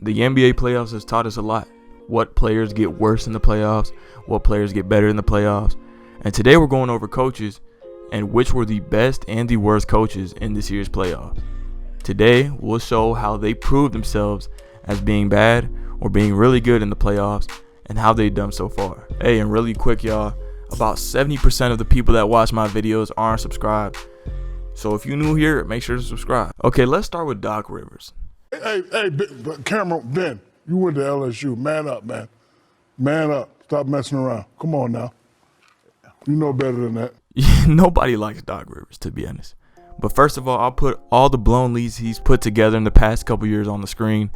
The NBA playoffs has taught us a lot. What players get worse in the playoffs, what players get better in the playoffs. And today we're going over coaches and which were the best and the worst coaches in this year's playoffs. Today we'll show how they proved themselves as being bad or being really good in the playoffs and how they've done so far. Hey, and really quick, y'all, about 70% of the people that watch my videos aren't subscribed. So if you're new here, make sure to subscribe. Okay, let's start with Doc Rivers. Hey, Cameron, Ben, you went to LSU. Man up, man. Man up. Stop messing around. Come on now. You know better than that. Nobody likes Doc Rivers, to be honest. But first of all, I'll put all the blown leads he's put together in the past couple years on the screen.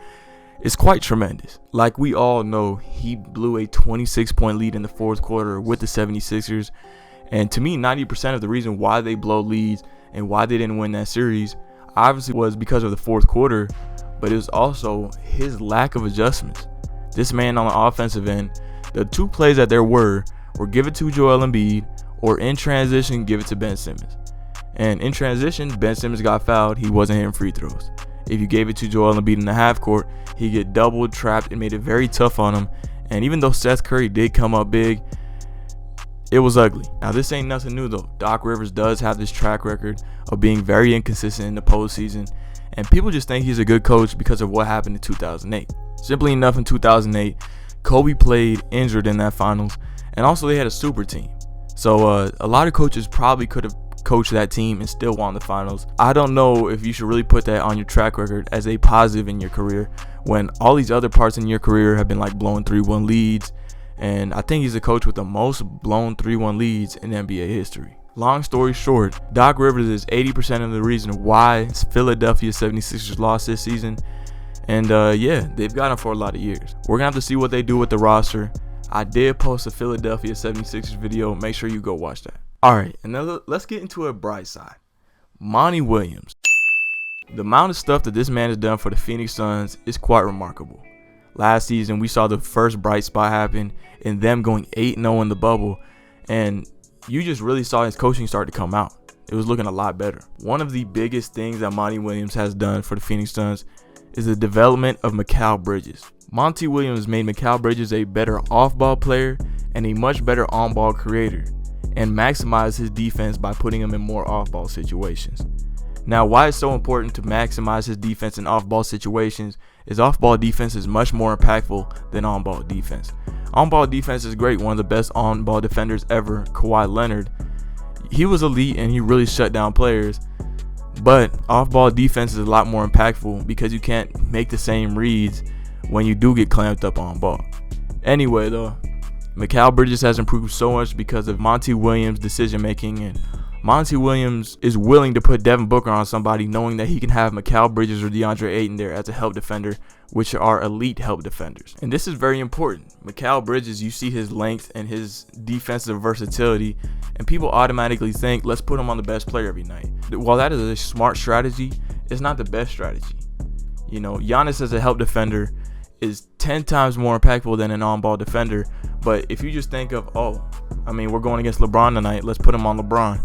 It's quite tremendous. Like we all know, he blew a 26-point lead in the fourth quarter with the 76ers. And to me, 90% of the reason why they blow leads and why they didn't win that series obviously was because of the fourth quarter, but it was also his lack of adjustments. This man on the offensive end, the two plays that there were give it to Joel Embiid, or in transition, give it to Ben Simmons. And in transition, Ben Simmons got fouled. He wasn't hitting free throws. If you gave it to Joel Embiid in the half court, he'd get doubled, trapped, and made it very tough on him. And even though Seth Curry did come up big, it was ugly. Now, this ain't nothing new, though. Doc Rivers does have this track record of being very inconsistent in the postseason. And people just think he's a good coach because of what happened in 2008. Simply enough, in 2008, Kobe played injured in that finals. And also, they had a super team. So a lot of coaches probably could have coached that team and still won the finals. I don't know if you should really put that on your track record as a positive in your career when all these other parts in your career have been like blowing 3-1 leads. And I think he's a coach with the most blown 3-1 leads in NBA history. Long story short, Doc Rivers is 80% of the reason why Philadelphia 76ers lost this season. And yeah, they've got him for a lot of years. We're going to have to see what they do with the roster. I did post a Philadelphia 76ers video. Make sure you go watch that. All right, and now let's get into a bright side. Monty Williams. The amount of stuff that this man has done for the Phoenix Suns is quite remarkable. Last season, we saw the first bright spot happen in them going 8-0 in the bubble, and you just really saw his coaching start to come out. It was looking a lot better. One of the biggest things that Monty Williams has done for the Phoenix Suns is the development of Mikal Bridges. Monty Williams made Mikal Bridges a better off-ball player and a much better on-ball creator, and maximized his defense by putting him in more off-ball situations. Now, why it's so important to maximize his defense in off-ball situations is off-ball defense is much more impactful than on-ball defense. On-ball defense is great. One of the best on-ball defenders ever, Kawhi Leonard, he was elite and he really shut down players. But off-ball defense is a lot more impactful because you can't make the same reads when you do get clamped up on ball. Anyway, though, Mikal Bridges has improved so much because of Monty Williams' decision making, and Monty Williams is willing to put Devin Booker on somebody knowing that he can have Mikal Bridges or DeAndre Ayton there as a help defender, which are elite help defenders. And this is very important. Mikal Bridges, you see his length and his defensive versatility, and people automatically think, let's put him on the best player every night. While that is a smart strategy, it's not the best strategy. You know, Giannis as a help defender is 10 times more impactful than an on-ball defender. But if you just think of, we're going against LeBron tonight, let's put him on LeBron.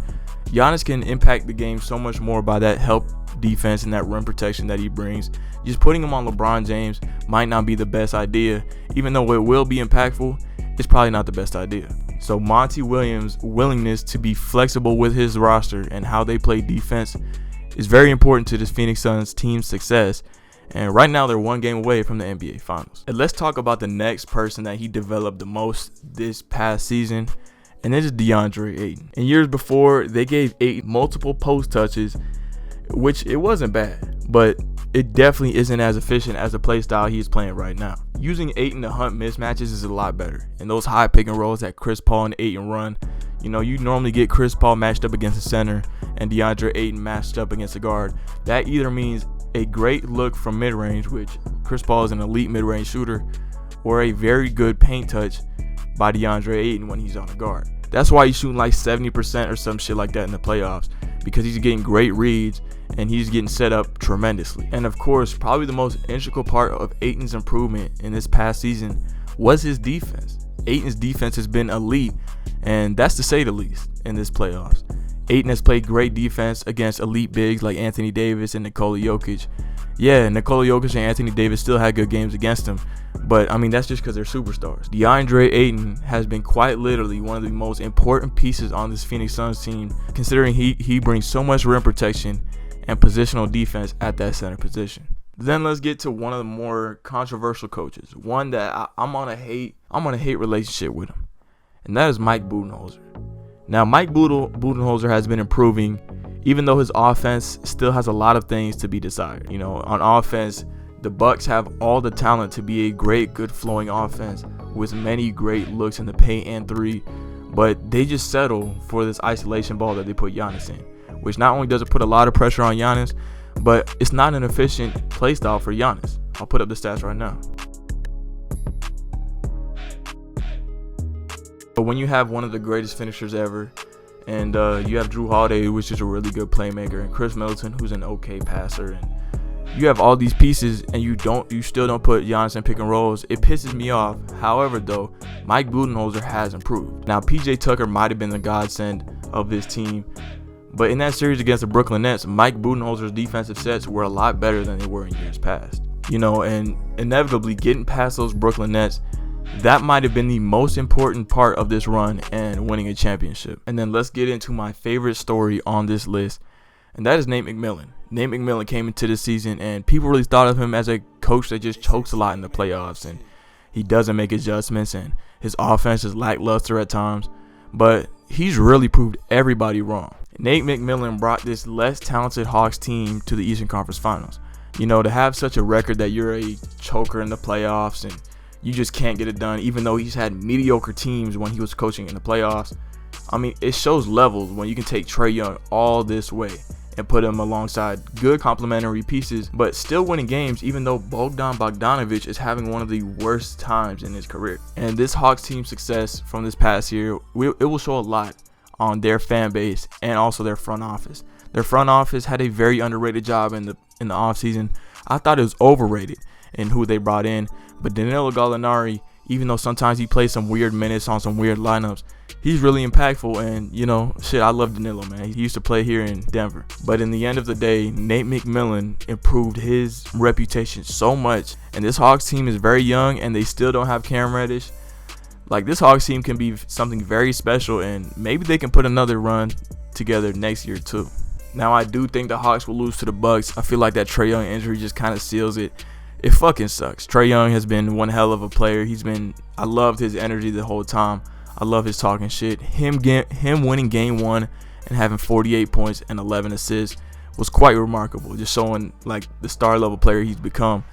Giannis can impact the game so much more by that help defense and that rim protection that he brings. Just putting him on LeBron James might not be the best idea. Even though it will be impactful, it's probably not the best idea. So Monty Williams' willingness to be flexible with his roster and how they play defense is very important to this Phoenix Suns team's success. And right now, they're one game away from the NBA Finals. And let's talk about the next person that he developed the most this past season, and this is DeAndre Ayton. In years before, they gave Ayton multiple post touches, which it wasn't bad, but it definitely isn't as efficient as the play style he's playing right now. Using Ayton to hunt mismatches is a lot better. And those high pick and rolls that Chris Paul and Ayton run, you know, you normally get Chris Paul matched up against a center and DeAndre Ayton matched up against a guard. That either means a great look from mid-range, which Chris Paul is an elite mid-range shooter, or a very good paint touch by DeAndre Ayton when he's on a guard. That's why he's shooting like 70% or some shit like that in the playoffs, because he's getting great reads and he's getting set up tremendously. And of course, probably the most integral part of Ayton's improvement in this past season was his defense. Ayton's defense has been elite, and that's to say the least in this playoffs. Ayton has played great defense against elite bigs like Anthony Davis and Nikola Jokic, Yeah, Nikola Jokic and Anthony Davis still had good games against him, but I mean that's just because they're superstars. DeAndre Ayton has been quite literally one of the most important pieces on this Phoenix Suns team, considering he brings so much rim protection and positional defense at that center position. Then let's get to one of the more controversial coaches, one that I'm on a hate relationship with him, and that is Mike Budenholz. Now Mike Budenholzer has been improving, even though his offense still has a lot of things to be desired. You know, on offense, the Bucks have all the talent to be a great, good flowing offense with many great looks in the paint and three, but they just settle for this isolation ball that they put Giannis in, which not only does it put a lot of pressure on Giannis, but it's not an efficient play style for Giannis. I'll put up the stats right now. But when you have one of the greatest finishers ever, and you have Jrue Holiday, which is a really good playmaker, and Chris Middleton, who's an okay passer, and you have all these pieces, and you still don't put Giannis in pick and rolls, it pisses me off. However, though, Mike Budenholzer has improved. Now, PJ Tucker might have been the godsend of this team, but in that series against the Brooklyn Nets, Mike Budenholzer's defensive sets were a lot better than they were in years past. You know, and inevitably getting past those Brooklyn Nets, that might have been the most important part of this run and winning a championship. And then let's get into my favorite story on this list, and that is Nate McMillan. Nate McMillan came into this season, and people really thought of him as a coach that just chokes a lot in the playoffs, and he doesn't make adjustments, and his offense is lackluster at times. But he's really proved everybody wrong. Nate McMillan brought this less talented Hawks team to the Eastern Conference Finals. You know, to have such a record that you're a choker in the playoffs and you just can't get it done, even though he's had mediocre teams when he was coaching in the playoffs. I mean, it shows levels when you can take Trae Young all this way and put him alongside good complementary pieces, but still winning games, even though Bogdan Bogdanovic is having one of the worst times in his career. And this Hawks team success from this past year, it will show a lot on their fan base and also their front office. Their front office had a very underrated job in the offseason. I thought it was overrated in who they brought in, but Danilo Gallinari, even though sometimes he plays some weird minutes on some weird lineups, he's really impactful. And you know, shit, I love Danilo, man. He used to play here in Denver. But in the end of the day, Nate McMillan improved his reputation so much. And this Hawks team is very young, and they still don't have Cam Reddish. Like, this Hawks team can be something very special, and maybe they can put another run together next year too. Now, I do think the Hawks will lose to the Bucks. I feel like that Trae Young injury just kind of seals it. It fucking sucks. Trae Young has been one hell of a player. I loved his energy the whole time. I love his talking shit. Him winning game one and having 48 points and 11 assists was quite remarkable, just showing like the star level player he's become.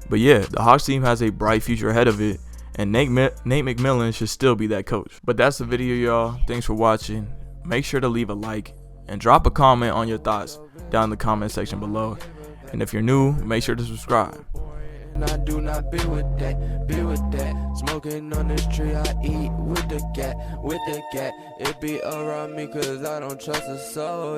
But yeah, the Hawks team has a bright future ahead of it, and Nate McMillan should still be that coach. But that's the video, y'all. Thanks for watching. Make sure to leave a like and drop a comment on your thoughts down in the comment section below. And if you're new, make sure to subscribe. And I do not be with that. Smoking on this tree, I eat with the cat. It be around me cause I don't trust a soul.